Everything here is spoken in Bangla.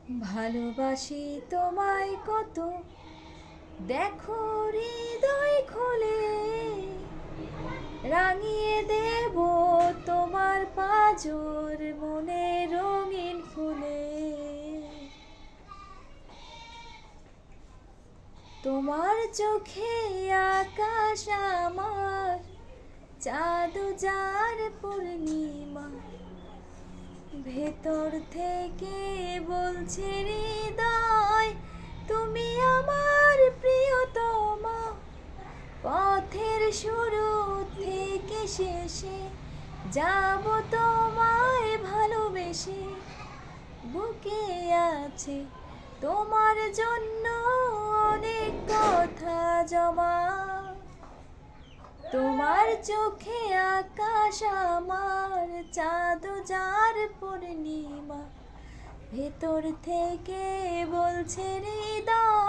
ভালোবাসি তোমায় কত, দেখো হৃদয় খুলে রাঙিয়ে দেব তোমার পাঁজর মনে রঙিন ফুলে। তোমার চোখে আকাশ আমার, চাঁদ যার পূর্ণিমা, ভেতর থেকে বলছে হৃদয় তুমি আমার প্রিয়তমা। পথের শুরু থেকে শেষে যাব তোমায় ভালোবেসে, বুকে আছে তোমার জন্য অনেক কথা জমা। তোমার চোখে আকাশ আমার, চাঁদ যার পূর্ণিমা, ভেতর থেকে বলছে হৃদয়